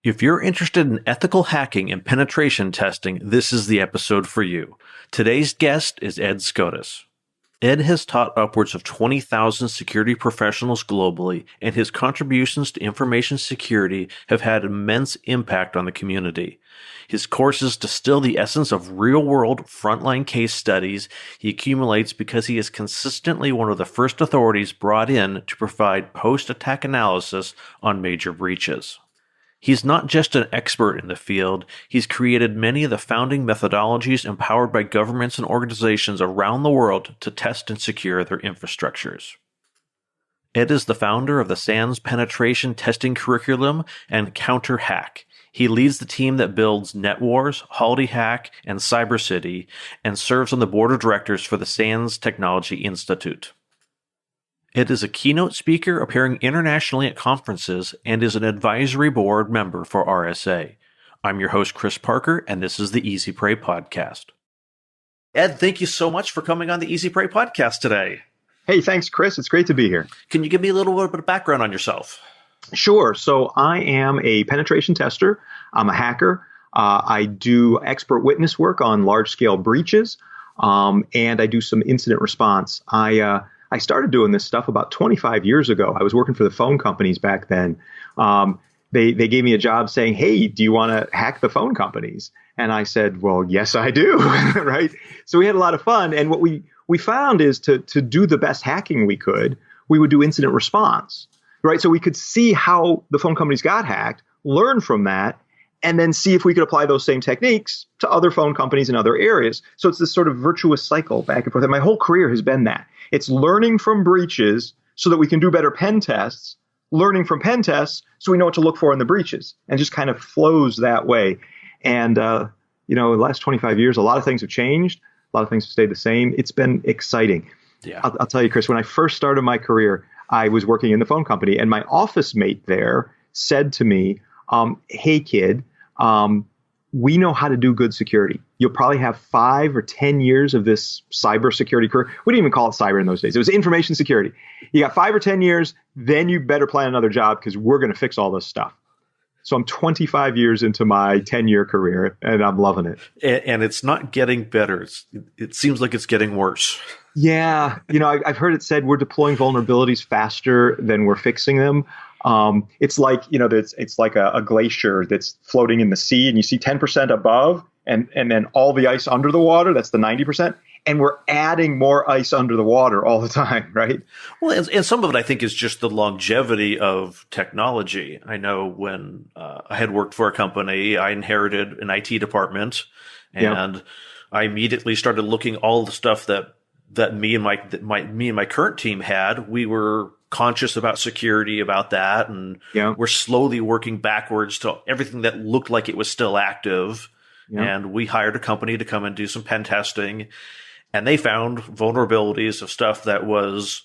If you're interested in ethical hacking and penetration testing, this is the episode for you. Today's guest is Ed Skoudis. Ed has taught upwards of 20,000 security professionals globally, and his contributions to information security have had immense impact on the community. His courses distill the essence of real-world frontline case studies he accumulates because he is consistently one of the first authorities brought in to provide post-attack analysis on major breaches. He's not just an expert in the field, he's created many of the founding methodologies empowered by governments and organizations around the world to test and secure their infrastructures. Ed is the founder of the SANS penetration testing curriculum and Counter Hack. He leads the team that builds NetWars, Holiday Hack, and CyberCity, and serves on the board of directors for the SANS Technology Institute. Ed is a keynote speaker appearing internationally at conferences and is an advisory board member for RSA. I'm your host, Chris Parker, and this is the Easy Prey Podcast. Ed, thank you so much for coming on the Easy Prey Podcast today. Hey, thanks, Chris. It's great to be here. Can you give me a little bit of background on yourself? Sure. So I am a penetration tester. I'm a hacker. I do expert witness work on large-scale breaches, and I do some incident response. I started doing this stuff about 25 years ago. I was working for the phone companies back then. They gave me a job saying, hey, do you want to hack the phone companies? And I said, well, yes, I do. Right. So we had a lot of fun. And what we found is to do the best hacking we could, we would do incident response. Right. So we could see how the phone companies got hacked, learn from that, and then see if we could apply those same techniques to other phone companies in other areas. So it's this sort of virtuous cycle back and forth. And my whole career has been that. It's learning from breaches so that we can do better pen tests, learning from pen tests so we know what to look for in the breaches, and just kind of flows that way. And, the last 25 years, a lot of things have changed. A lot of things have stayed the same. It's been exciting. Yeah. I'll tell you, Chris, when I first started my career, I was working in the phone company, and my office mate there said to me, hey, kid, we know how to do good security. You'll probably have 5 or 10 years of this cybersecurity career. We didn't even call it cyber in those days. It was information security. You got 5 or 10 years, then you better plan another job because we're going to fix all this stuff. So I'm 25 years into my 10-year career, and I'm loving it. And it's not getting better. It seems like it's getting worse. Yeah. I've heard it said we're deploying vulnerabilities faster than we're fixing them. It's like, it's like a glacier that's floating in the sea, and you see 10% above and then all the ice under the water. That's the 90%. And we're adding more ice under the water all the time, right? Well, and some of it, I think, is just the longevity of technology. I know when I had worked for a company, I inherited an IT department, and I immediately started looking all the stuff that me and my current team had. We were conscious about security, about that, and we're slowly working backwards to everything that looked like it was still active. And we hired a company to come and do some pen testing, and they found vulnerabilities of stuff that was,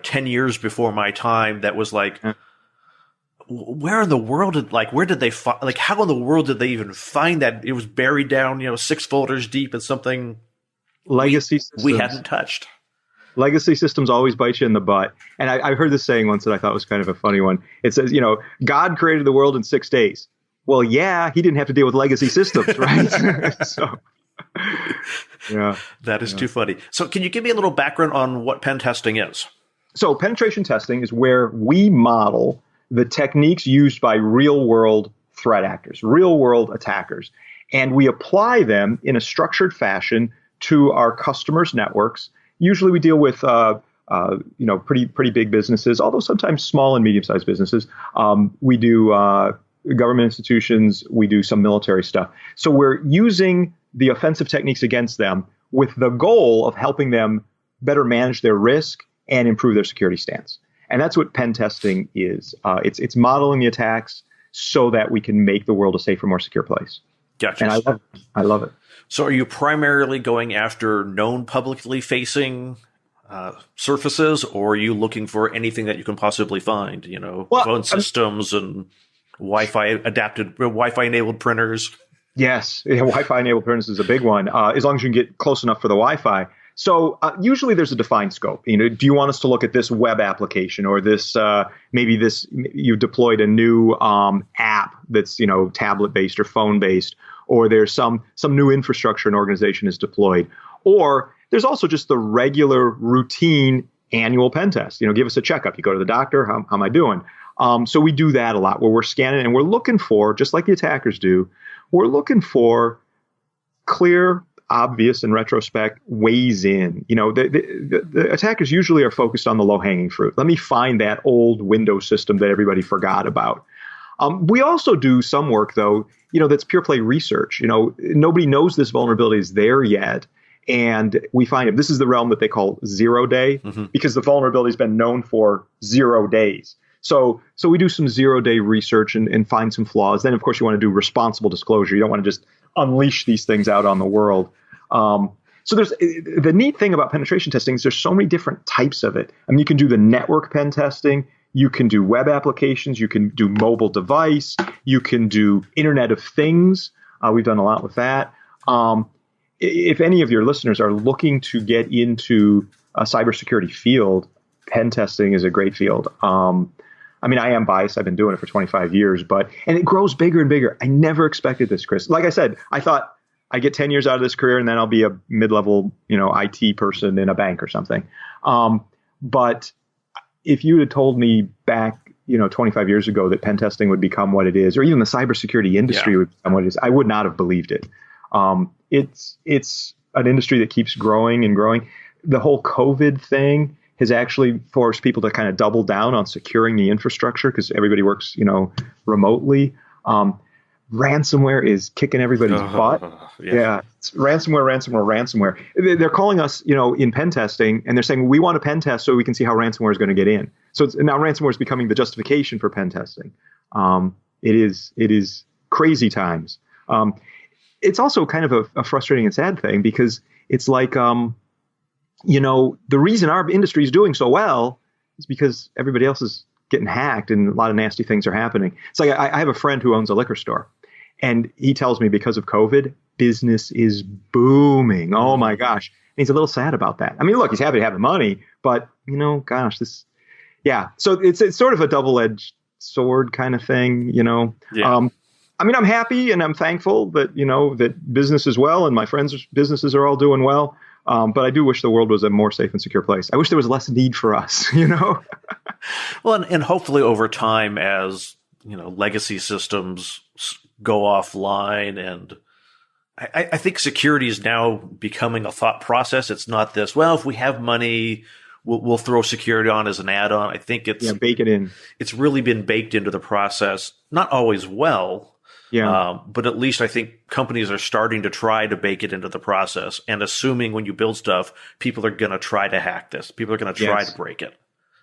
10 years before my time. That was like, where in the world where did they find, how in the world did they even find that? It was buried down, 6 folders deep in something legacy systems we hadn't touched. Legacy systems always bite you in the butt. And I heard this saying once that I thought was kind of a funny one. It says, God created the world in 6 days. Well, yeah, he didn't have to deal with legacy systems, right? That is too funny. So can you give me a little background on what pen testing is? So penetration testing is where we model the techniques used by real-world threat actors, real-world attackers. And we apply them in a structured fashion to our customers' networks. Usually we deal with pretty big businesses, although sometimes small and medium-sized businesses. We do government institutions. We do some military stuff. So we're using the offensive techniques against them with the goal of helping them better manage their risk and improve their security stance. And that's what pen testing is. It's modeling the attacks so that we can make the world a safer, more secure place. Gotcha. And I love it. So are you primarily going after known publicly facing surfaces, or are you looking for anything that you can possibly find, phone systems and Wi-Fi enabled printers? Yes. Wi-Fi enabled printers is a big one, as long as you can get close enough for the Wi-Fi. So usually there's a defined scope. Do you want us to look at this web application or this maybe this you've deployed a new app that's tablet based or phone based, or there's some new infrastructure an organization has deployed, or there's also just the regular routine annual pen test. Give us a checkup. You go to the doctor. How am I doing? So we do that a lot where we're scanning and we're looking for, just like the attackers do, we're looking for clear, obvious, in retrospect, ways in. The attackers usually are focused on the low-hanging fruit. Let me find that old Windows system that everybody forgot about. We also do some work, though, that's pure play research. Nobody knows this vulnerability is there yet. And we find it. This is the realm that they call 0 day, because the vulnerability has been known for 0 days. So we do some 0 day research and find some flaws. Then, of course, you want to do responsible disclosure. You don't want to just unleash these things out on the world. So there's the neat thing about penetration testing is there's so many different types of it. I mean, you can do the network pen testing. You can do web applications. You can do mobile device. You can do Internet of Things. We've done a lot with that. If any of your listeners are looking to get into a cybersecurity field, pen testing is a great field. I mean, I am biased. I've been doing it for 25 years, and it grows bigger and bigger. I never expected this, Chris. Like I said, I thought I get 10 years out of this career and then I'll be a mid-level, IT person in a bank or something. But if you had told me back, 25 years ago that pen testing would become what it is, or even the cybersecurity industry would become what it is, I would not have believed it. It's an industry that keeps growing and growing. The whole COVID thing has actually forced people to kind of double down on securing the infrastructure because everybody works, remotely. Ransomware is kicking everybody's butt. Yeah. It's ransomware. They're calling us, in pen testing, and they're saying, we want a pen test so we can see how ransomware is going to get in. So now ransomware is becoming the justification for pen testing. It is crazy times. It's also kind of a frustrating and sad thing because it's like, the reason our industry is doing so well is because everybody else is getting hacked and a lot of nasty things are happening. It's like I have a friend who owns a liquor store, and he tells me because of COVID, business is booming. Oh my gosh. And he's a little sad about that. I mean, look, he's happy to have the money, but So it's sort of a double-edged sword kind of thing, Yeah. I mean, I'm happy and I'm thankful that, that business is well and my friends' businesses are all doing well. But I do wish the world was a more safe and secure place. I wish there was less need for us, Well, and hopefully over time as, legacy systems go offline, and I think security is now becoming a thought process. It's not this, well, if we have money, we'll throw security on as an add-on. I think bake it in. It's really been baked into the process, not always well. Yeah. But at least I think companies are starting to try to bake it into the process, and assuming when you build stuff, people are going to try to hack this. People are going to try to break it.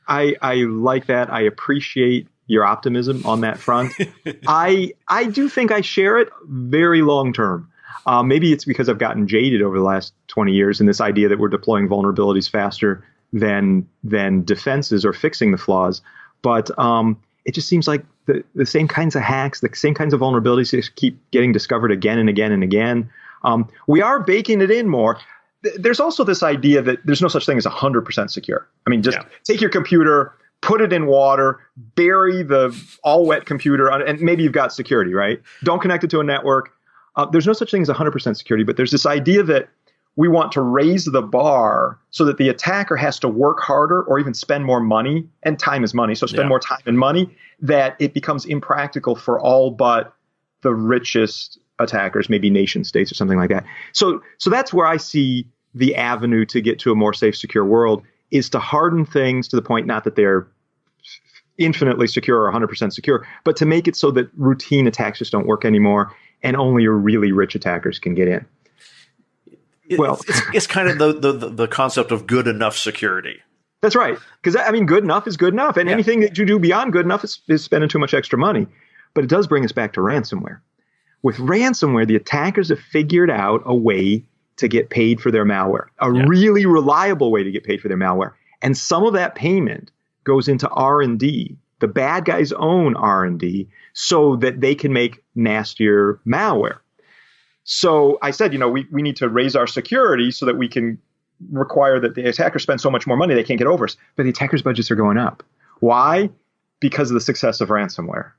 I like that. I appreciate your optimism on that front. I do think I share it very long term. Maybe it's because I've gotten jaded over the last 20 years in this idea that we're deploying vulnerabilities faster than defenses or fixing the flaws. But it just seems like the same kinds of hacks, the same kinds of vulnerabilities just keep getting discovered again and again and again. We are baking it in more. There's also this idea that there's no such thing as 100% secure. I mean, just take your computer, put it in water, bury the all wet computer, and maybe you've got security, right? Don't connect it to a network. There's no such thing as 100% security, but there's this idea that we want to raise the bar so that the attacker has to work harder or even spend more money, and time is money. So spend more time and money, that it becomes impractical for all but the richest attackers, maybe nation states or something like that. So that's where I see the avenue to get to a more safe, secure world is to harden things to the point, not that they're infinitely secure or 100% secure, but to make it so that routine attacks just don't work anymore and only your really rich attackers can get in. It's kind of the concept of good enough security. That's right. Because, I mean, good enough is good enough. And anything that you do beyond good enough is spending too much extra money. But it does bring us back to ransomware. With ransomware, the attackers have figured out a way to get paid for their malware, a really reliable way to get paid for their malware. And some of that payment goes into R&D, the bad guys' own R&D, so that they can make nastier malware. So I said, we need to raise our security so that we can require that the attacker spend so much more money they can't get over us. But the attackers' budgets are going up. Why? Because of the success of ransomware.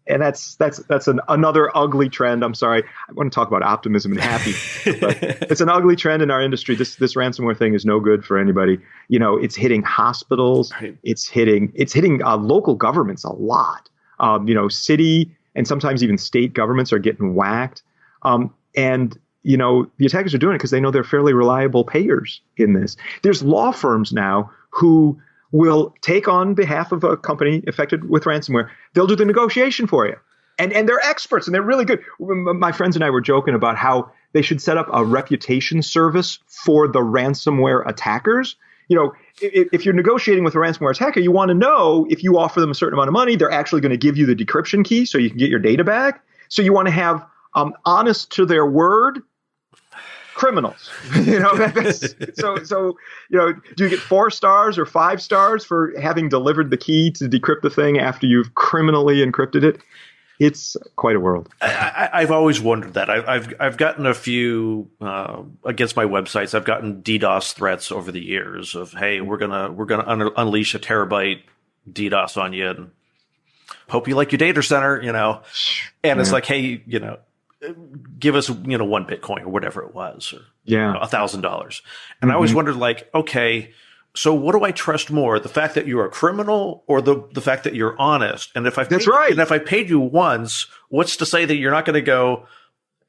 And that's another ugly trend. I'm sorry. I want to talk about optimism and happy. But it's an ugly trend in our industry. This ransomware thing is no good for anybody. It's hitting hospitals. Right. It's hitting local governments a lot. City and sometimes even state governments are getting whacked. And the attackers are doing it because they know they're fairly reliable payers in this. There's law firms now who will take on behalf of a company affected with ransomware. They'll do the negotiation for you. And they're experts and they're really good. My friends and I were joking about how they should set up a reputation service for the ransomware attackers. If you're negotiating with a ransomware attacker, you want to know if you offer them a certain amount of money, they're actually going to give you the decryption key so you can get your data back. So you want to have honest to their word criminals. Do you get 4 stars or 5 stars for having delivered the key to decrypt the thing after you've criminally encrypted it? It's quite a world. I've always wondered that. I've gotten a few against my websites. I've gotten DDoS threats over the years of, hey, we're gonna unleash a terabyte DDoS on you, and hope you like your data center, And it's like, hey, give us, 1 Bitcoin or whatever it was, or $1,000. And I always wondered, like, okay, so what do I trust more? The fact that you're a criminal or the fact that you're honest? And if I paid you once, what's to say that you're not going to go,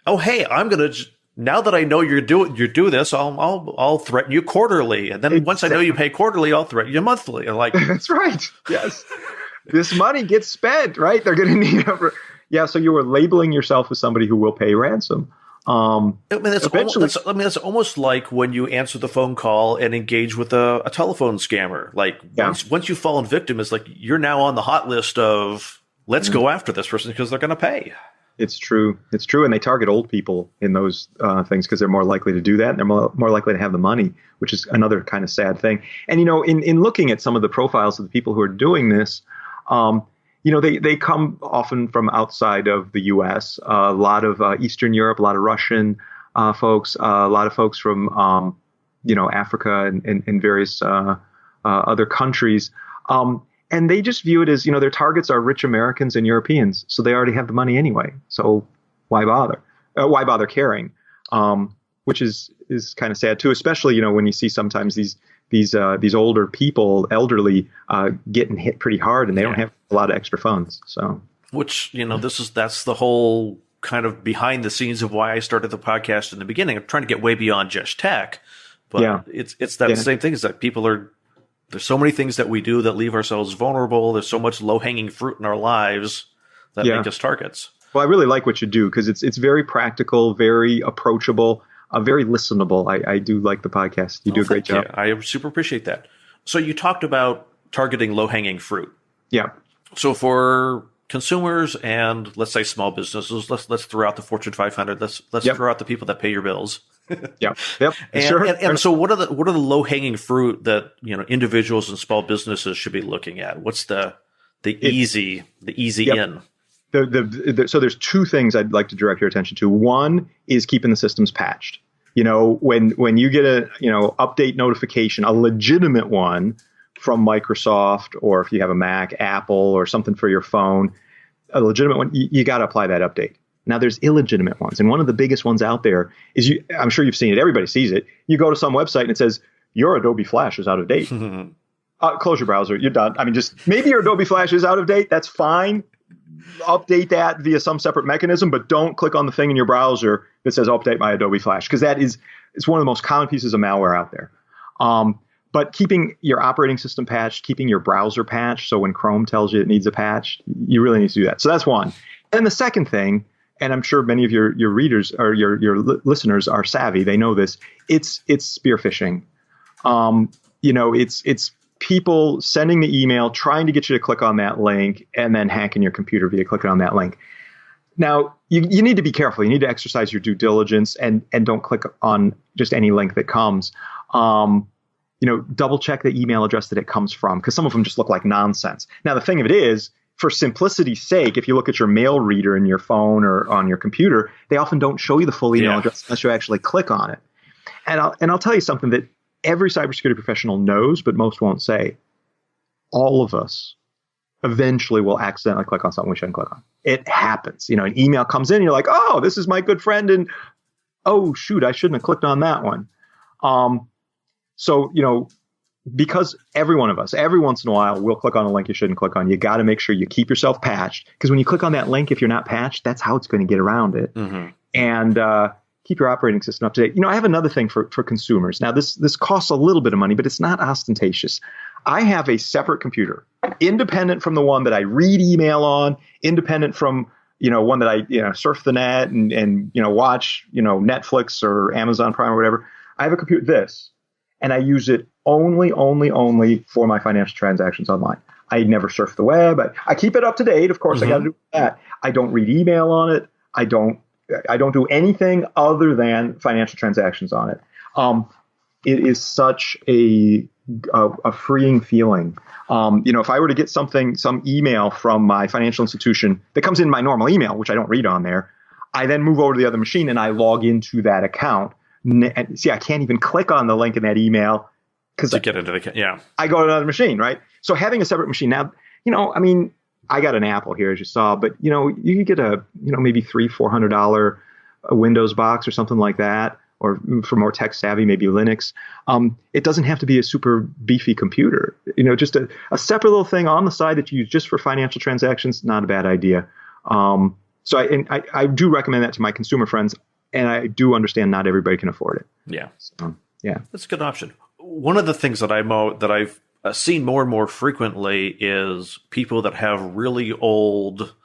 oh, hey, I'm going to, now that I know you're doing this, I'll threaten you quarterly. And then once I know you pay quarterly, I'll threaten you monthly. And like, that's right. Yes. This money gets spent, right? They're going to need it. Yeah. So you were labeling yourself as somebody who will pay ransom. It's almost like when you answer the phone call and engage with a telephone scammer. Like once you've fallen victim, it's like you're now on the hot list of let's go after this person because they're going to pay. It's true. It's true. And they target old people in those things because they're more likely to do that. And they're more likely to have the money, which is another kind of sad thing. And, in looking at some of the profiles of the people who are doing this, they come often from outside of the U.S., a lot of Eastern Europe, a lot of Russian folks, a lot of folks from, Africa and various other countries. And they just view it as, their targets are rich Americans and Europeans. So they already have the money anyway. So why bother? Why bother caring? Which is kind of sad, too, especially, when you see sometimes these older people, elderly, getting hit pretty hard and they don't have a lot of extra funds. So, which, that's the whole kind of behind the scenes of why I started the podcast in the beginning. I'm trying to get way beyond just tech, but it's that same thing is that there's so many things that we do that leave ourselves vulnerable. There's so much low hanging fruit in our lives that make us targets. Well, I really like what you do because it's very practical, very approachable. Very listenable. I do like the podcast. You do a great job. I super appreciate that. So you talked about targeting low-hanging fruit. Yeah. So for consumers and let's say small businesses, let's throw out the Fortune 500. Let's throw out the people that pay your bills. Yep. And so what are the low-hanging fruit that individuals and small businesses should be looking at? What's the easy in? So there's 2 things I'd like to direct your attention to. One is keeping the systems patched. When you get a update notification, a legitimate one from Microsoft, or if you have a Mac, Apple, or something for your phone, a legitimate one, you got to apply that update. Now there's illegitimate ones, and one of the biggest ones out there is I'm sure you've seen it. Everybody sees it. You go to some website and it says your Adobe Flash is out of date. Close your browser. You're done. I mean, just maybe your Adobe Flash is out of date. That's fine. Update that via some separate mechanism, but don't click on the thing in your browser that says update my Adobe Flash, because it's one of the most common pieces of malware out there. But keeping your operating system patched, keeping your browser patched, so when Chrome tells you it needs a patch, you really need to do that. So that's one. And the second thing, and I'm sure many of your readers or your listeners are savvy, they know this, it's spear phishing. It's people sending the email, trying to get you to click on that link, and then hacking your computer via clicking on that link. Now, you need to be careful. You need to exercise your due diligence and don't click on just any link that comes. Double check the email address that it comes from, because some of them just look like nonsense. Now, the thing of it is, for simplicity's sake, if you look at your mail reader in your phone or on your computer, they often don't show you the full email address unless you actually click on it. And I'll tell you something that every cybersecurity professional knows, but most won't say. All of us eventually will accidentally click on something we shouldn't click on. It happens. An email comes in, and you're like, oh, this is my good friend, and oh, shoot, I shouldn't have clicked on that one. So, because every one of us, every once in a while, will click on a link you shouldn't click on. You got to make sure you keep yourself patched, because when you click on that link, if you're not patched, that's how it's going to get around it. Mm-hmm. And keep your operating system up to date. I have another thing for consumers. Now, this costs a little bit of money, but it's not ostentatious. I have a separate computer, independent from the one that I read email on, independent from one that I surf the net and watch Netflix or Amazon Prime or whatever. I have a computer, this, and I use it only for my financial transactions online. I never surf the web. I keep it up to date. Of course, I got to do that. I don't read email on it. I don't do anything other than financial transactions on it. It is such a freeing feeling. If I were to get some email from my financial institution that comes in my normal email, which I don't read on there, I then move over to the other machine and I log into that account. And see, I can't even click on the link in that email because to get into the yeah. I go to another machine, right? So having a separate machine now, I got an Apple here, as you saw, but you could get a maybe $300-400 Windows box or something like that, or for more tech savvy, maybe Linux. It doesn't have to be a super beefy computer. Just a separate little thing on the side that you use just for financial transactions, not a bad idea. So I do recommend that to my consumer friends, and I do understand not everybody can afford it. Yeah, so, yeah, that's a good option. One of the things that I've seen more and more frequently is people that have really old,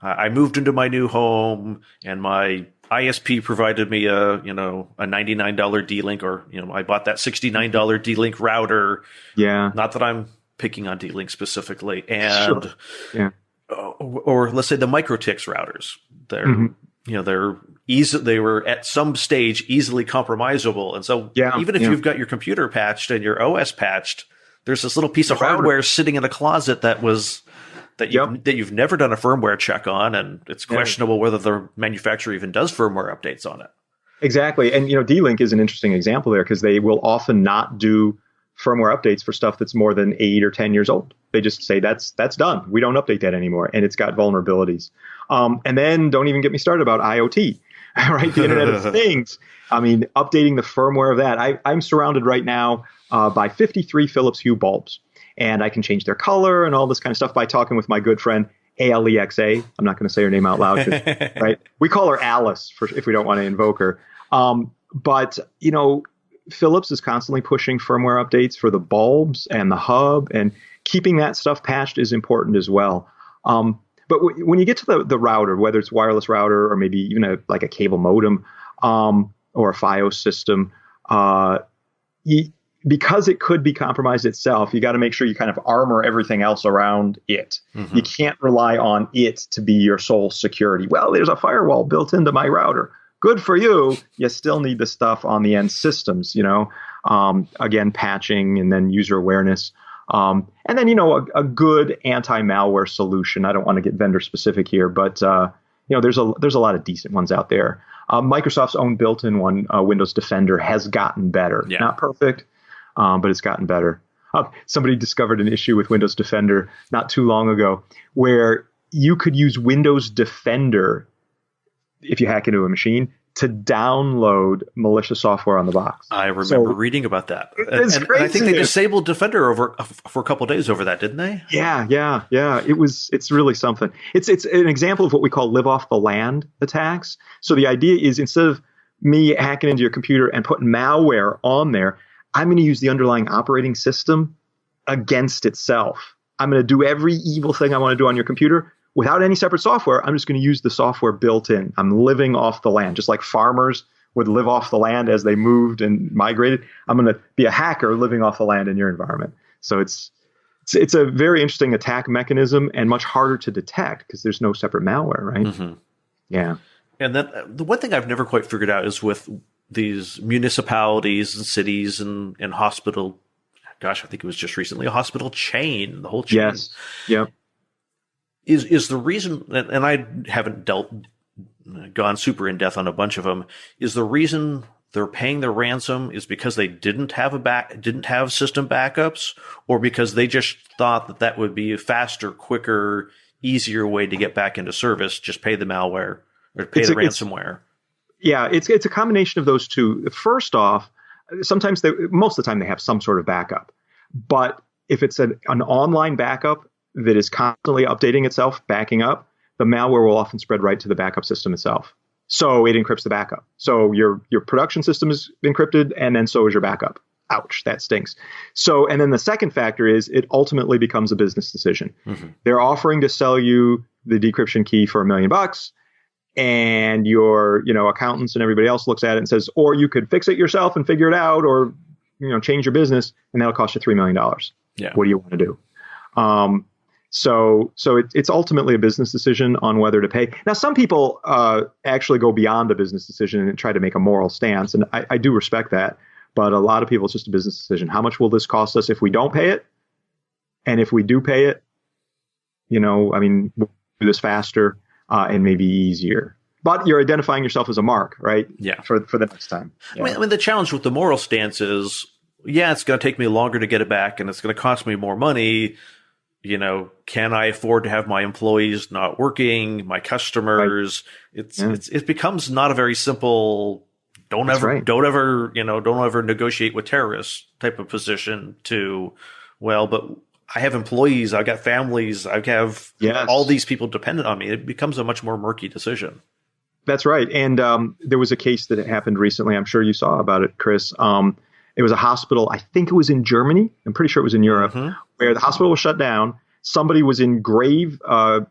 I moved into my new home and my ISP provided me a $99 D-Link, or, I bought that $69 D-Link router. Yeah. Not that I'm picking on D-Link specifically. And, sure. Yeah. Or let's say the MikroTix routers. They're they were at some stage easily compromisable. And so even if you've got your computer patched and your OS patched, there's this little piece of hardware sitting in a closet that you've never done a firmware check on, and it's questionable whether the manufacturer even does firmware updates on it. Exactly. And D-Link is an interesting example there, because they will often not do firmware updates for stuff that's more than 8 or 10 years old. They just say that's done. We don't update that anymore, and it's got vulnerabilities. And then don't even get me started about IoT. Right, the Internet of Things. Updating the firmware of that. I'm surrounded right now by 53 Philips Hue bulbs, and I can change their color and all this kind of stuff by talking with my good friend Alexa. I'm not going to say her name out loud, right? We call her Alice if we don't want to invoke her. But Philips is constantly pushing firmware updates for the bulbs and the hub, and keeping that stuff patched is important as well. But when you get to the router, whether it's wireless router or maybe even a cable modem or a FiOS system, because it could be compromised itself, you got to make sure you kind of armor everything else around it. Mm-hmm. You can't rely on it to be your sole security. Well, there's a firewall built into my router. Good for you. You still need the stuff on the end systems, again, patching and then user awareness. And then, a good anti-malware solution. I don't want to get vendor specific here, but, there's a lot of decent ones out there. Microsoft's own built-in one, Windows Defender, has gotten better. Yeah. Not perfect, but it's gotten better. Somebody discovered an issue with Windows Defender not too long ago where you could use Windows Defender, if you hack into a machine, to download malicious software on the box. I remember reading about that. And I think they disabled Defender for a couple of days over that, didn't they? Yeah. It's really something. It's an example of what we call live off the land attacks. So the idea is, instead of me hacking into your computer and putting malware on there, I'm going to use the underlying operating system against itself. I'm going to do every evil thing I want to do on your computer without any separate software. I'm just going to use the software built in. I'm living off the land, just like farmers would live off the land as they moved and migrated. I'm going to be a hacker living off the land in your environment. So it's a very interesting attack mechanism, and much harder to detect because there's no separate malware, right? Mm-hmm. Yeah. And then the one thing I've never quite figured out is with these municipalities and cities and hospital. Gosh, I think it was just recently a hospital chain. The whole chain. Yes. Yep. Is the reason, and I haven't gone super in depth on a bunch of them, is the reason they're paying the ransom is because they didn't have system backups, or because they just thought that would be a faster, quicker, easier way to get back into service, just pay the malware or pay the ransomware? It's a combination of those two. First off, sometimes most of the time they have some sort of backup. But if it's an online backup that is constantly updating itself, backing up, the malware will often spread right to the backup system itself. So it encrypts the backup. So your production system is encrypted, and then so is your backup. Ouch, that stinks. So, and then the second factor is it ultimately becomes a business decision. Mm-hmm. They're offering to sell you the decryption key for $1 million, and your accountants and everybody else looks at it and says, or you could fix it yourself and figure it out, or change your business, and that'll cost you $3 million. Yeah. What do you want to do? So it's ultimately a business decision on whether to pay. Now, some people actually go beyond a business decision and try to make a moral stance, and I do respect that. But a lot of people, it's just a business decision. How much will this cost us if we don't pay it? And if we do pay it, we'll do this faster and maybe easier. But you're identifying yourself as a mark, right? Yeah. For the next time. Yeah. I mean, the challenge with the moral stance is, it's going to take me longer to get it back, and it's going to cost me more money. Can I afford to have my employees not working, my customers? Right. It becomes not a very simple. Don't ever negotiate with terrorists type of position to, but I have employees, I've got families, I have all these people dependent on me. It becomes a much more murky decision. That's right. And there was a case that happened recently. I'm sure you saw about it, Chris. It was a hospital. I think it was in Germany. I'm pretty sure it was in Europe, where the hospital was shut down. Somebody was in grave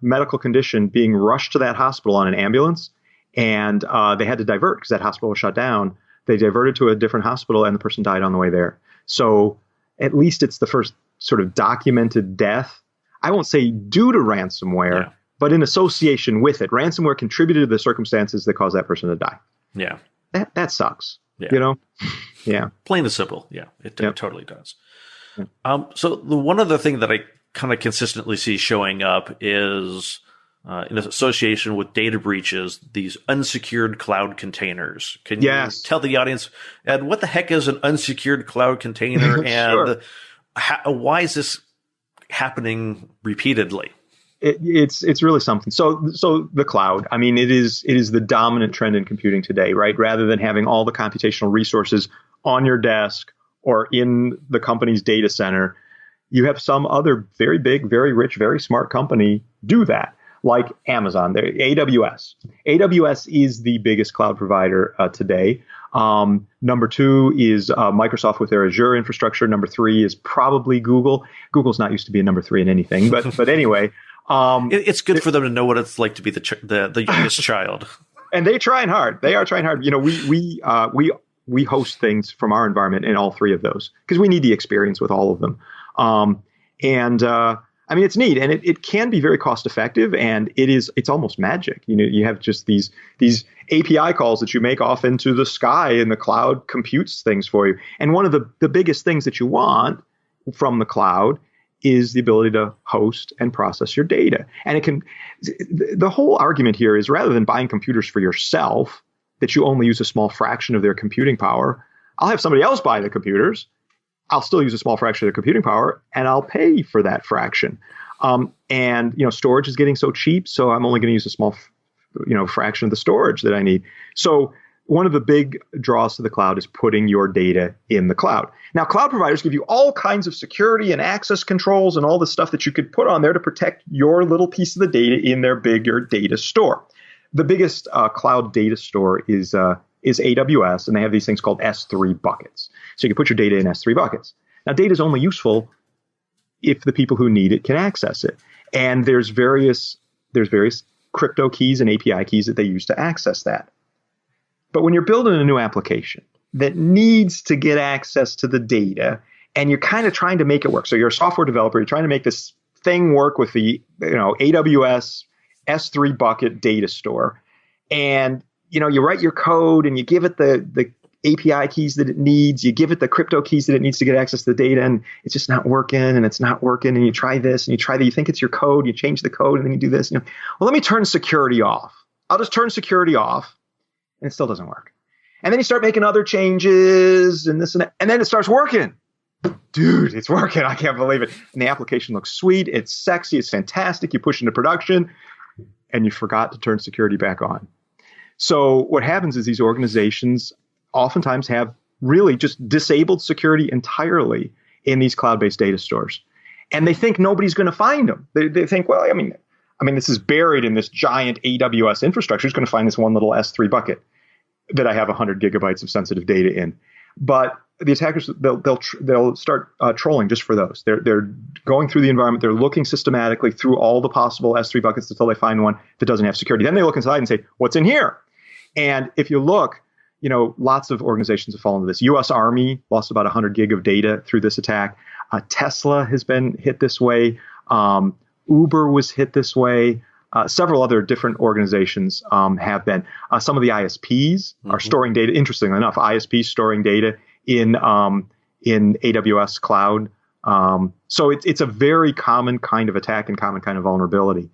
medical condition being rushed to that hospital on an ambulance. And they had to divert because that hospital was shut down. They diverted to a different hospital, and the person died on the way there. So at least it's the first sort of documented death. I won't say due to ransomware, but in association with it. Ransomware contributed to the circumstances that caused that person to die. Yeah. That sucks. Yeah. Yeah. Plain and simple. Yeah, it totally does. Yeah. So the one other thing that I kind of consistently see showing up is in association with data breaches, these unsecured cloud containers. Can you tell the audience, Ed, what the heck is an unsecured cloud container, and why is this happening repeatedly? It's really something. So the cloud, it is the dominant trend in computing today, right? Rather than having all the computational resources on your desk or in the company's data center, you have some other very big, very rich, very smart company do that, like Amazon, AWS. AWS is the biggest cloud provider today. Number 2 is Microsoft with their Azure infrastructure. Number 3 is probably Google. Google's not used to be a number 3 in anything, but anyway. It's good for them to know what it's like to be the youngest child. And they're trying hard. They are trying hard. We host things from our environment in all 3 of those because we need the experience with all of them. It's neat, and it can be very cost effective, and it's almost magic. You have just these API calls that you make off into the sky, and the cloud computes things for you. And one of the biggest things that you want from the cloud is the ability to host and process your data. And the whole argument here is, rather than buying computers for yourself that you only use a small fraction of their computing power, I'll have somebody else buy the computers. I'll still use a small fraction of the computing power, and I'll pay for that fraction. Storage is getting so cheap, so I'm only going to use a small, fraction of the storage that I need. So one of the big draws to the cloud is putting your data in the cloud. Now, cloud providers give you all kinds of security and access controls and all the stuff that you could put on there to protect your little piece of the data in their bigger data store. The biggest cloud data store is AWS, and they have these things called S3 buckets. So you can put your data in S3 buckets. Now, data is only useful if the people who need it can access it. And there's various crypto keys and API keys that they use to access that. But when you're building a new application that needs to get access to the data, and you're kind of trying to make it work. So you're a software developer, you're trying to make this thing work with the AWS S3 bucket data store. And you write your code and you give it the API keys that it needs. You give it the crypto keys that it needs to get access to the data, and it's just not working, and it's not working. And you try this and you try that. You think it's your code. You change the code, and then you do this. Let me turn security off. I'll just turn security off, and it still doesn't work. And then you start making other changes and this and that, and then it starts working. Dude, it's working. I can't believe it. And the application looks sweet. It's sexy. It's fantastic. You push into production and you forgot to turn security back on. So what happens is these organizations oftentimes have really just disabled security entirely in these cloud-based data stores. And they think nobody's going to find them. They think, well, I mean, this is buried in this giant AWS infrastructure. Who's going to find this one little S3 bucket that I have 100 gigabytes of sensitive data in? But the attackers, they'll start trolling just for those. They're going through the environment. They're looking systematically through all the possible S3 buckets until they find one that doesn't have security. Then they look inside and say, what's in here? And if you look, lots of organizations have fallen into this. U.S. Army lost about 100 gig of data through this attack. Tesla has been hit this way. Uber was hit this way. Several other different organizations have been. Some of the ISPs are storing data. Interestingly enough, ISPs storing data in AWS cloud. So it's a very common kind of attack and common kind of vulnerability.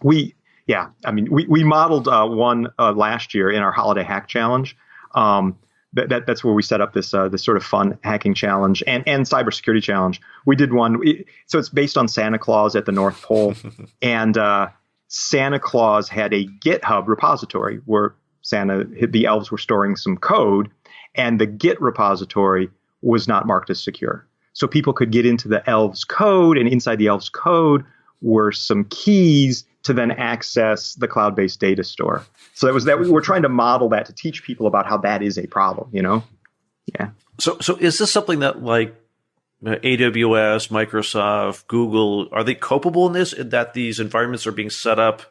We modeled one last year in our holiday hack challenge. That's where we set up this sort of fun hacking challenge and cybersecurity challenge. We did one. So it's based on Santa Claus at the North Pole. And Santa Claus had a GitHub repository where the elves were storing some code. And the Git repository was not marked as secure. So people could get into the elves code, and inside the elves code were some keys to then access the cloud-based data store. So we're trying to model that to teach people about how that is a problem, Yeah. So is this something that like AWS, Microsoft, Google, are they culpable in this, that these environments are being set up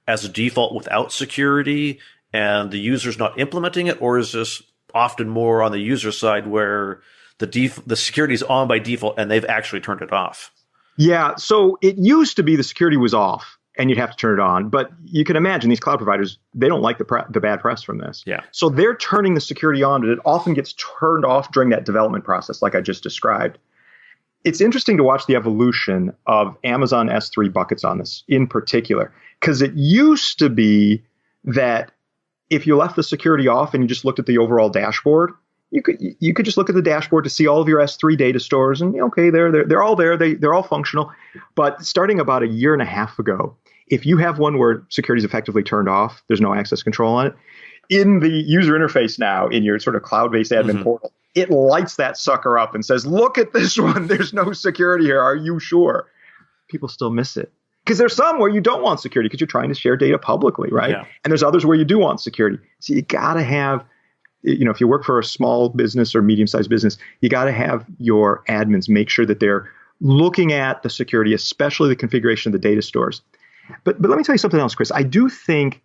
as a default without security and the user's not implementing it? Or is this often more on the user side where the security is on by default and they've actually turned it off? Yeah. So it used to be the security was off and you'd have to turn it on. But you can imagine these cloud providers, they don't like the bad press from this. Yeah. So they're turning the security on, but it often gets turned off during that development process, like I just described. It's interesting to watch the evolution of Amazon S3 buckets on this in particular, because it used to be that if you left the security off and you just looked at the overall dashboard, you could just look at the dashboard to see all of your S3 data stores, and okay, they're all there, they're all functional. But starting about a year and a half ago, if you have one where security is effectively turned off, there's no access control on it, in the user interface now in your sort of cloud-based admin portal, it lights that sucker up and says, "Look at this one. There's no security here. Are you sure?" People still miss it. Because there's some where you don't want security because you're trying to share data publicly, right? Yeah. And there's others where you do want security. So you got to have, if you work for a small business or medium-sized business, you got to have your admins make sure that they're looking at the security, especially the configuration of the data stores. But let me tell you something else, Chris. I do think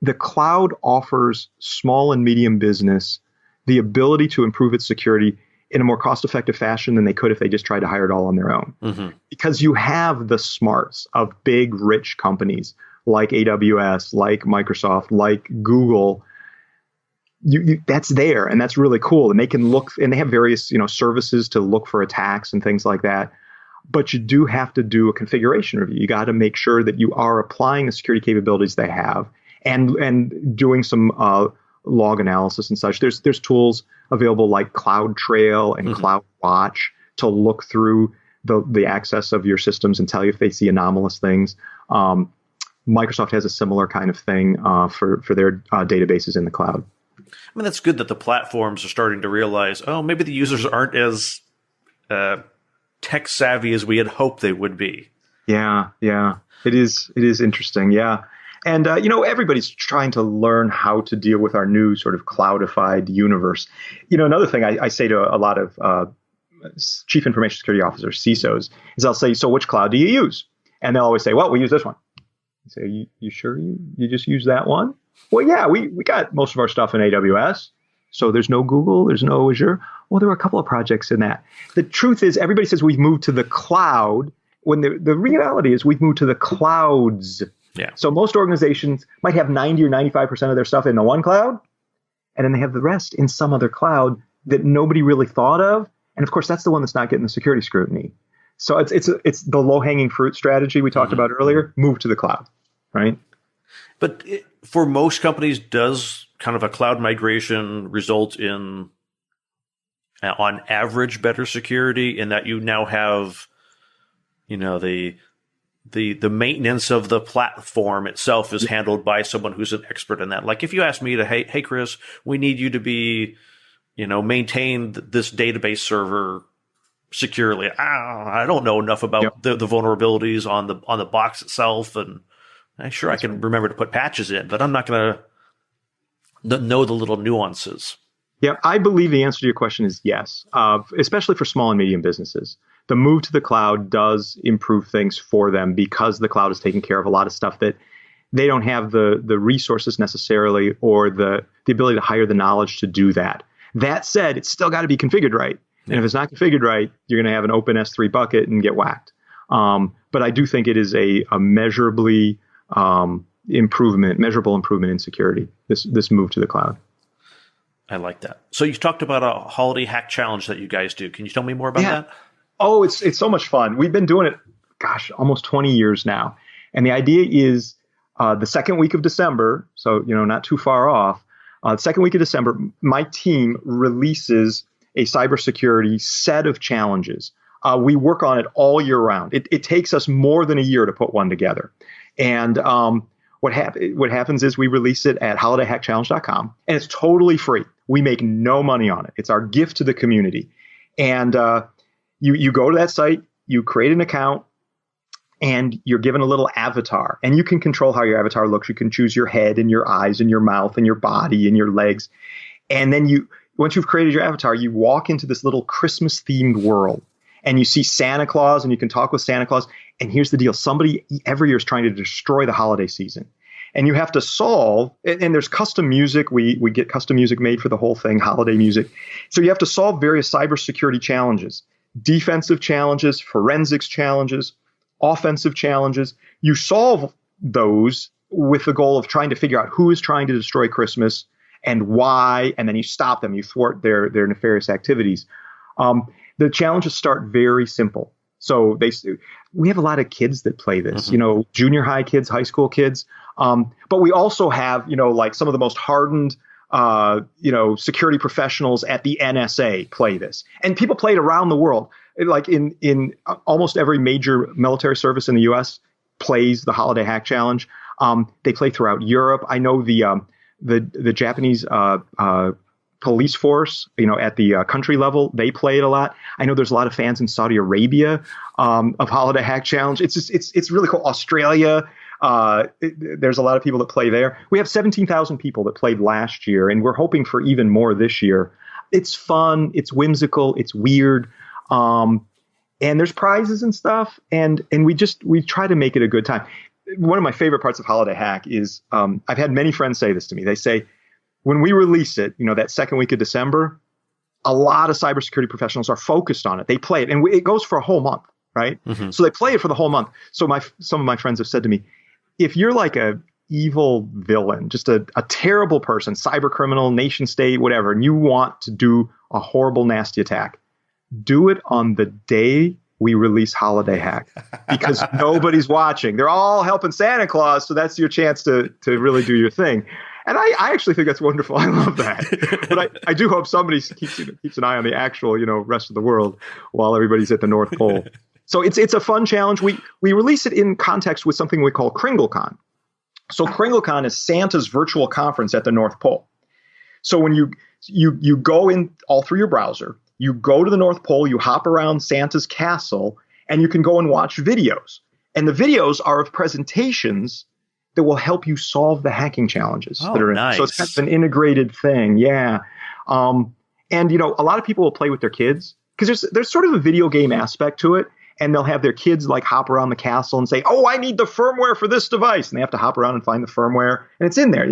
the cloud offers small and medium business the ability to improve its security in a more cost-effective fashion than they could if they just tried to hire it all on their own. Because you have the smarts of big, rich companies like AWS, like Microsoft, like Google. That's there, and that's really cool. And they can look, and they have various services to look for attacks and things like that. But you do have to do a configuration review. You got to make sure that you are applying the security capabilities they have and doing some log analysis and such. There's tools available like CloudTrail and CloudWatch to look through the access of your systems and tell you if they see anomalous things. Microsoft has a similar kind of thing for their databases in the cloud. I mean, that's good that the platforms are starting to realize, maybe the users aren't as tech savvy as we had hoped they would be. Yeah. It is interesting. Yeah. And, everybody's trying to learn how to deal with our new sort of cloudified universe. Another thing I say to a lot of chief information security officers, CISOs, is I'll say, so which cloud do you use? And they'll always say, well, we use this one. I say, you sure you just use that one? Well, yeah, we got most of our stuff in AWS. So there's no Google, there's no Azure. Well, there were a couple of projects in that. The truth is, everybody says we've moved to the cloud, when the reality is we've moved to the clouds. Yeah. So most organizations might have 90 or 95% of their stuff in the one cloud, and then they have the rest in some other cloud that nobody really thought of. And of course, that's the one that's not getting the security scrutiny. So it's the low-hanging fruit strategy we talked about earlier. Move to the cloud, right? But for most companies, does kind of a cloud migration result in, on average, better security in that you now have, the maintenance of the platform itself is handled by someone who's an expert in that? Like if you ask me to, hey, Chris, we need you to be, maintain this database server securely. I don't know enough about the vulnerabilities on the box itself, and I'm sure I can remember to put patches in, but I'm not going to know the little nuances. Yeah, I believe the answer to your question is yes, especially for small and medium businesses. The move to the cloud does improve things for them because the cloud is taking care of a lot of stuff that they don't have the resources necessarily or the ability to hire the knowledge to do that. That said, it's still got to be configured right. Yeah. And if it's not configured right, you're going to have an open S3 bucket and get whacked. But I do think it is a measurably measurable improvement in security, this move to the cloud. I like that. So you talked about a holiday hack challenge that you guys do. Can you tell me more about that? Oh, it's so much fun. We've been doing it, almost 20 years now. And the idea is the second week of December, so, not too far off, the second week of December, my team releases a cybersecurity set of challenges. We work on it all year round. It takes us more than a year to put one together. And what happens is we release it at holidayhackchallenge.com, and it's totally free. We make no money on it. It's our gift to the community. And you go to that site, you create an account, and you're given a little avatar. And you can control how your avatar looks. You can choose your head and your eyes and your mouth and your body and your legs. And then once you've created your avatar, you walk into this little Christmas-themed world. And you see Santa Claus, and you can talk with Santa Claus. And here's the deal. Somebody every year is trying to destroy the holiday season. And you have to solve, and there's custom music. We get custom music made for the whole thing, holiday music. So you have to solve various cybersecurity challenges, defensive challenges, forensics challenges, offensive challenges. You solve those with the goal of trying to figure out who is trying to destroy Christmas and why, and then you stop them. You thwart their nefarious activities. The challenges start very simple. So we have a lot of kids that play this, junior high kids, high school kids. But we also have, like some of the most hardened, security professionals at the NSA play this. And people play it around the world. Like in almost every major military service in the U.S. plays the Holiday Hack Challenge. They play throughout Europe. I know the Japanese police force, at the country level, they play it a lot. I know there's a lot of fans in Saudi Arabia of Holiday Hack Challenge. It's really cool. Australia, there's a lot of people that play there. We have 17,000 people that played last year, and we're hoping for even more this year. It's fun. It's whimsical. It's weird. And there's prizes and stuff. And we try to make it a good time. One of my favorite parts of Holiday Hack is I've had many friends say this to me. They say, when we release it, that second week of December, a lot of cybersecurity professionals are focused on it. They play it, and it goes for a whole month, right? Mm-hmm. So they play it for the whole month. So some of my friends have said to me, if you're like a evil villain, just a terrible person, cyber criminal, nation state, whatever, and you want to do a horrible, nasty attack, do it on the day we release Holiday Hack, because nobody's watching. They're all helping Santa Claus, so that's your chance to really do your thing. And I actually think that's wonderful. I love that. But I do hope somebody keeps an eye on the actual, rest of the world while everybody's at the North Pole. So it's a fun challenge. We release it in context with something we call KringleCon. So KringleCon is Santa's virtual conference at the North Pole. So when you go in all through your browser, you go to the North Pole, you hop around Santa's castle, and you can go and watch videos. And the videos are of presentations that will help you solve the hacking challenges that are in. Nice. So it's kind of an integrated thing. Yeah. And, a lot of people will play with their kids because there's sort of a video game aspect to it. And they'll have their kids like hop around the castle and say, oh, I need the firmware for this device. And they have to hop around and find the firmware. And it's in there.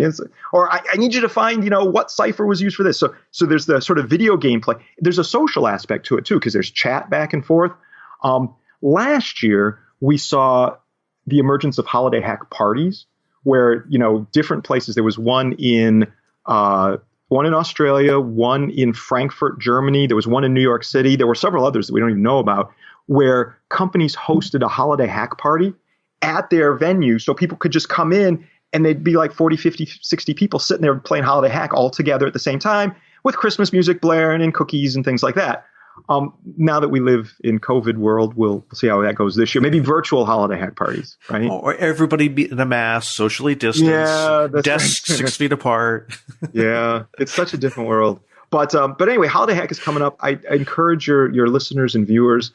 Or I need you to find, what cipher was used for this. So there's the sort of video game play. There's a social aspect to it, too, because there's chat back and forth. Last year, we saw the emergence of Holiday Hack parties where, different places. There was one in Australia, one in Frankfurt, Germany. There was one in New York City. There were several others that we don't even know about, where companies hosted a Holiday Hack party at their venue so people could just come in and they'd be like 40, 50, 60 people sitting there playing Holiday Hack all together at the same time with Christmas music blaring and cookies and things like that. Now that we live in COVID world, we'll see how that goes this year. Maybe virtual Holiday Hack parties, right? Or everybody be in a mask, socially distanced, desks right. 6 feet apart. Yeah, it's such a different world. But anyway, Holiday Hack is coming up. I encourage your listeners and viewers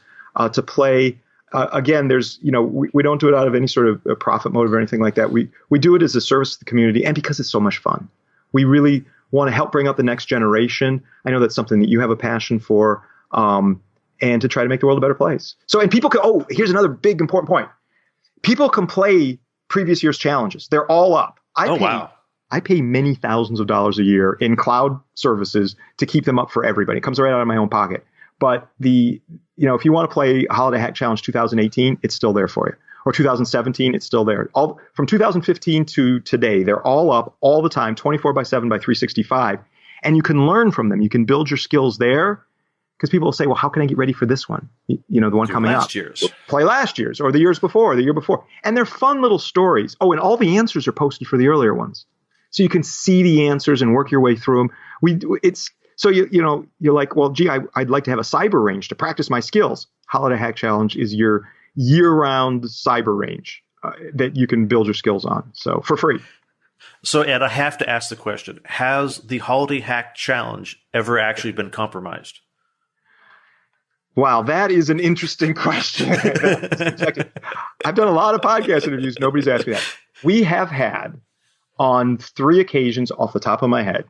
to play. Again, there's, we don't do it out of any sort of profit motive or anything like that. We do it as a service to the community and because it's so much fun. We really want to help bring up the next generation. I know that's something that you have a passion for. And to try to make the world a better place. So, and people can, here's another big important point. People can play previous year's challenges. They're all up. I pay many thousands of dollars a year in cloud services to keep them up for everybody. It comes right out of my own pocket. But if you want to play Holiday Hack Challenge 2018, it's still there for you. Or 2017, it's still there. All from 2015 to today, they're all up all the time, 24/7 by 365. And you can learn from them. You can build your skills there. Because people will say, well, how can I get ready for this one? The one coming up. Play last year's or the years before, or the year before. And they're fun little stories. Oh, and all the answers are posted for the earlier ones. So you can see the answers and work your way through them. You're like, well, gee, I'd like to have a cyber range to practice my skills. Holiday Hack Challenge is your year-round cyber range that you can build your skills on. So for free. So, Ed, I have to ask the question. Has the Holiday Hack Challenge ever actually been compromised? Wow, that is an interesting question. I've done a lot of podcast interviews. Nobody's asked me that. We have had, on 3 occasions off the top of my head,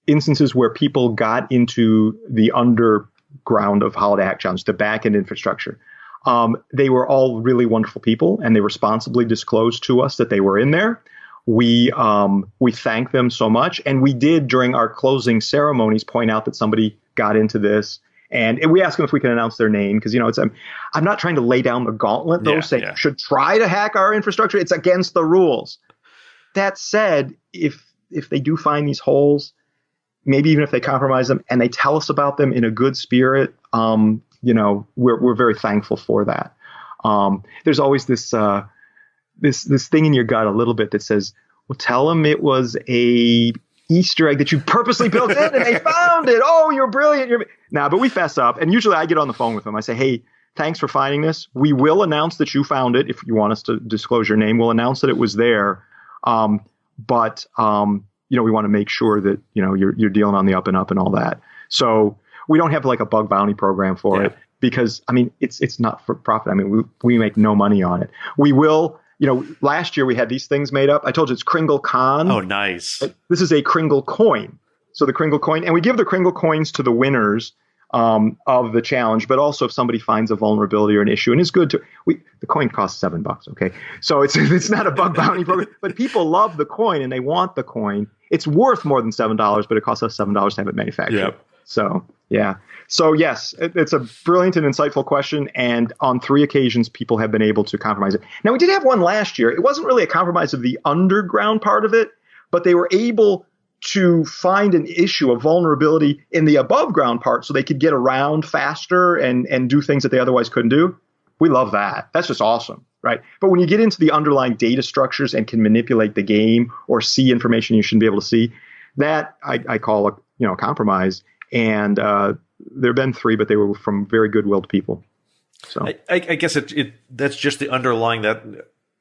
instances where people got into the underground of Holiday Hack Challenge, the back-end infrastructure. They were all really wonderful people, and they responsibly disclosed to us that they were in there. We thank them so much. And we did, during our closing ceremonies, point out that somebody got into this. And we ask them if we can announce their name because, I'm not trying to lay down the gauntlet, though, saying you should try to hack our infrastructure. It's against the rules. That said, if they do find these holes, maybe even if they compromise them and they tell us about them in a good spirit, we're very thankful for that. There's always this thing in your gut a little bit that says, well, tell them it was a Easter egg that you purposely built in and they found it. Oh, you're brilliant. But we fess up. And usually I get on the phone with them. I say, hey, thanks for finding this. We will announce that you found it. If you want us to disclose your name, we'll announce that it was there. But we want to make sure that, you're dealing on the up and up and all that. So we don't have like a bug bounty program for it because, it's not for profit. We make no money on it. We will. Last year we had these things made up. I told you it's Kringle Con. Oh, nice. This is a Kringle coin. So the Kringle coin, and we give the Kringle coins to the winners of the challenge, but also if somebody finds a vulnerability or an issue, and it's good to, the coin costs $7, okay? So it's not a bug bounty program, but people love the coin and they want the coin. It's worth more than $7, but it costs us $7 to have it manufactured. Yep. So, yeah. So, yes, it's a brilliant and insightful question. And on 3 occasions, people have been able to compromise it. Now, we did have one last year. It wasn't really a compromise of the underground part of it, but they were able to find an issue, a vulnerability in the above ground part so they could get around faster and do things that they otherwise couldn't do. We love that. That's just awesome, right? But when you get into the underlying data structures and can manipulate the game or see information you shouldn't be able to see, that I call a compromise. And there have been 3, but they were from very good-willed people. So I guess that's just the underlying that,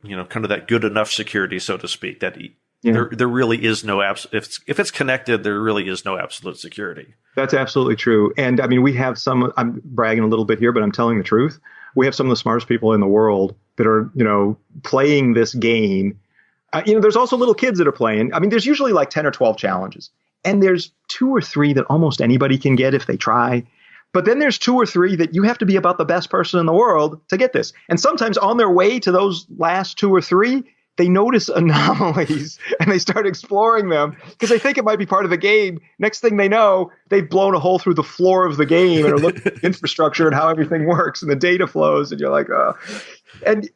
kind of that good enough security, so to speak, that there really is no if it's connected, there really is no absolute security. That's absolutely true. And we have some, I'm bragging a little bit here, but I'm telling the truth. We have some of the smartest people in the world that are, playing this game. There's also little kids that are playing. There's usually like 10 or 12 challenges. And there's 2 or 3 that almost anybody can get if they try. But then there's 2 or 3 that you have to be about the best person in the world to get this. And sometimes on their way to those last 2 or 3, they notice anomalies and they start exploring them because they think it might be part of the game. Next thing they know, they've blown a hole through the floor of the game and are looking at the infrastructure and how everything works and the data flows. And you're like, oh. And,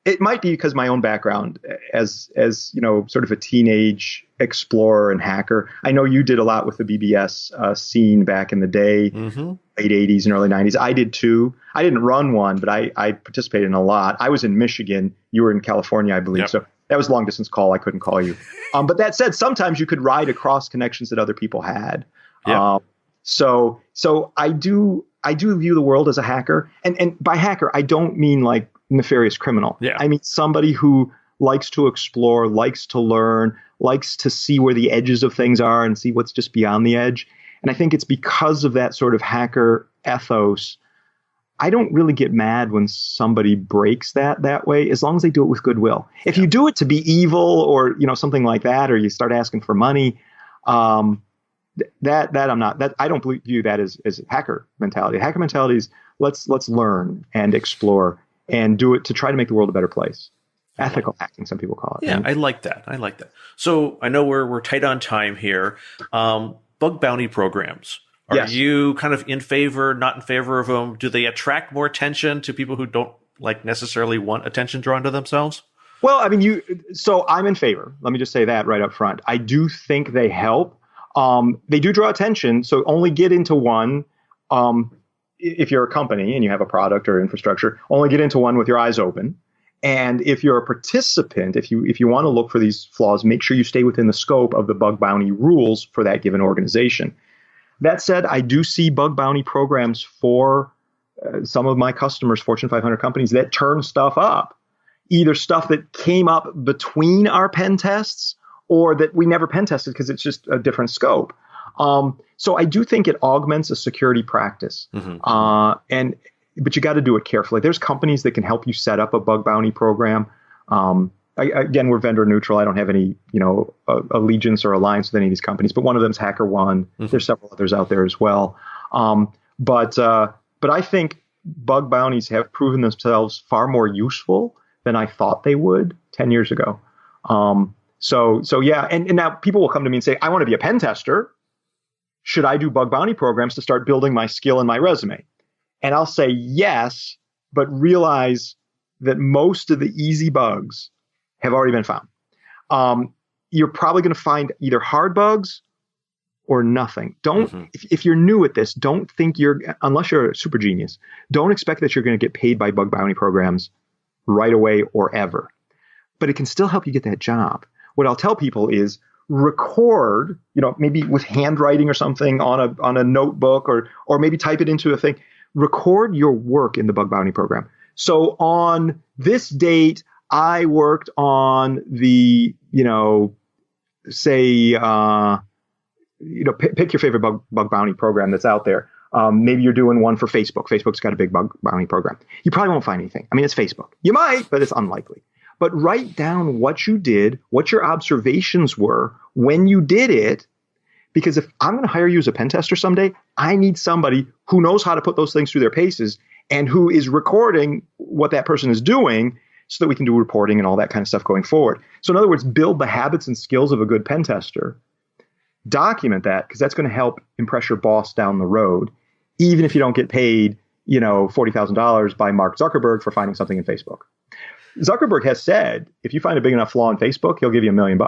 it might be because my own background as sort of a teenage explorer and hacker. I know you did a lot with the BBS scene back in the day. Mm-hmm. late 80s and early 90s. I did too. I didn't run one, but I participated in a lot. I was in Michigan. You were in California, I believe. Yep. So that was a long distance call. I couldn't call you. But that said, sometimes you could ride across connections that other people had. Yep. So I do view the world as a hacker. And by hacker, I don't mean like nefarious criminal. Yeah. I mean somebody who likes to explore, likes to learn, likes to see where the edges of things are and see what's just beyond the edge. And I think it's because of that sort of hacker ethos. I don't really get mad when somebody breaks that way, as long as they do it with goodwill. If you do it to be evil or, something like that, or you start asking for money, that I'm not. That I don't view that as hacker mentality. Hacker mentality is let's learn and explore and do it to try to make the world a better place. Ethical hacking, some people call it. Yeah, right? I like that. So I know we're tight on time here. Bug bounty programs. Are you kind of in favor, not in favor of them? Do they attract more attention to people who don't necessarily want attention drawn to themselves? Well, I mean, so I'm in favor. Let me just say that right up front. I do think they help. They do draw attention. So only get into one. If you're a company and you have a product or infrastructure, only get into one with your eyes open. And if you're a participant, if you want to look for these flaws, make sure you stay within the scope of the bug bounty rules for that given organization. That said, I do see bug bounty programs for some of my customers, Fortune 500 companies, that turn stuff up, either stuff that came up between our pen tests or that we never pen tested because it's just a different scope. So I do think it augments a security practice. Mm-hmm. But you got to do it carefully. There's companies that can help you set up a bug bounty program. Again, we're vendor neutral. I don't have any, allegiance or alliance with any of these companies. But one of them is HackerOne. Mm-hmm. There's several others out there as well. But I think bug bounties have proven themselves far more useful than I thought they would 10 years ago. So yeah. And now people will come to me and say, I want to be a pen tester. Should I do bug bounty programs to start building my skill and my resume? And I'll say yes, but realize that most of the easy bugs have already been found. You're probably going to find either hard bugs or nothing. If you're new at this, don't think unless you're a super genius, don't expect that you're going to get paid by bug bounty programs right away or ever. But it can still help you get that job. What I'll tell people is record, maybe with handwriting or something on a notebook or maybe type it into a thing. Record your work in the bug bounty program. So on this date, I worked on the, say, pick your favorite bug bounty program that's out there. Maybe you're doing one for Facebook. Facebook's got a big bug bounty program. You probably won't find anything. I mean, it's Facebook. You might, but it's unlikely. But write down what you did, what your observations were when you did it. Because if I'm going to hire you as a pen tester someday, I need somebody who knows how to put those things through their paces and who is recording what that person is doing so that we can do reporting and all that kind of stuff going forward. So in other words, build the habits and skills of a good pen tester. Document that because that's going to help impress your boss down the road, even if you don't get paid, $40,000 by Mark Zuckerberg for finding something in Facebook. Zuckerberg has said, if you find a big enough flaw in Facebook, he'll give you $1 million.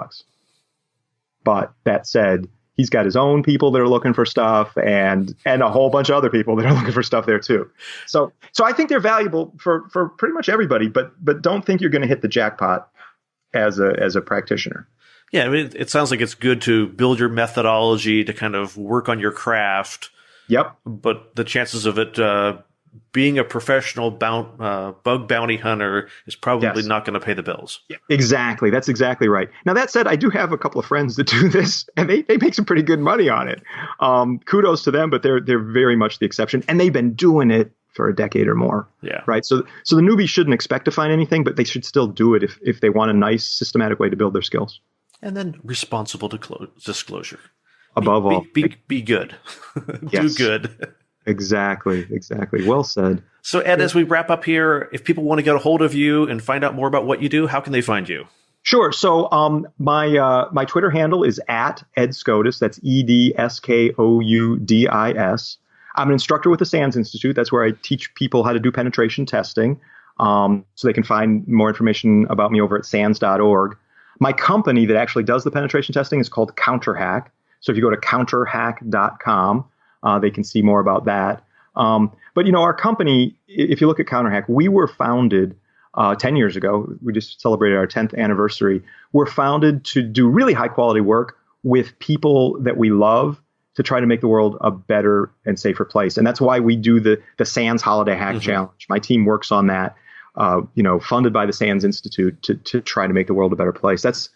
But that said, he's got his own people that are looking for stuff and a whole bunch of other people that are looking for stuff there too. So I think they're valuable for pretty much everybody, but don't think you're going to hit the jackpot as a practitioner. Yeah, I mean, it sounds like it's good to build your methodology to kind of work on your craft. Yep. But the chances of it being a professional bug bounty hunter is probably not going to pay the bills. Yeah, exactly. That's exactly right. Now, that said, I do have a couple of friends that do this, and they make some pretty good money on it. Kudos to them, but they're very much the exception. And they've been doing it for a decade or more. Yeah. Right. So the newbie shouldn't expect to find anything, but they should still do it if they want a nice, systematic way to build their skills. And then responsible disclosure. Above all. Be good. Yes. Do good. Exactly. Well said. So, Ed, as we wrap up here, if people want to get a hold of you and find out more about what you do, how can they find you? Sure. So my Twitter handle is @Ed Skoudis. That's EDSKOUDIS. I'm an instructor with the SANS Institute. That's where I teach people how to do penetration testing. So they can find more information about me over at SANS.org. My company that actually does the penetration testing is called CounterHack. So if you go to counterhack.com, they can see more about that. But our company, if you look at CounterHack, we were founded 10 years ago. We just celebrated our 10th anniversary. We're founded to do really high quality work with people that we love to try to make the world a better and safer place. And that's why we do the SANS Holiday Hack Challenge. My team works on that, funded by the SANS Institute to try to make the world a better place. That's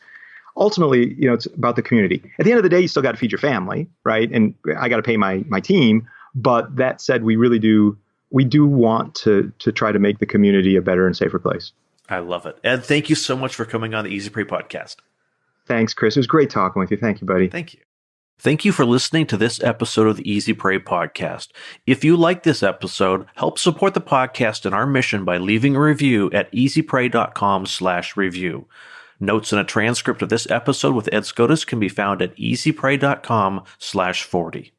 ultimately, it's about the community. At the end of the day, you still got to feed your family, right? And I got to pay my team. But that said, we do want to try to make the community a better and safer place. I love it. Ed, thank you so much for coming on the Easy Prey podcast. Thanks, Chris. It was great talking with you. Thank you, buddy. Thank you. Thank you for listening to this episode of the Easy Prey podcast. If you like this episode, help support the podcast and our mission by leaving a review at easyprey.com/review. Notes and a transcript of this episode with Ed Skoudis can be found at easyprey.com/40.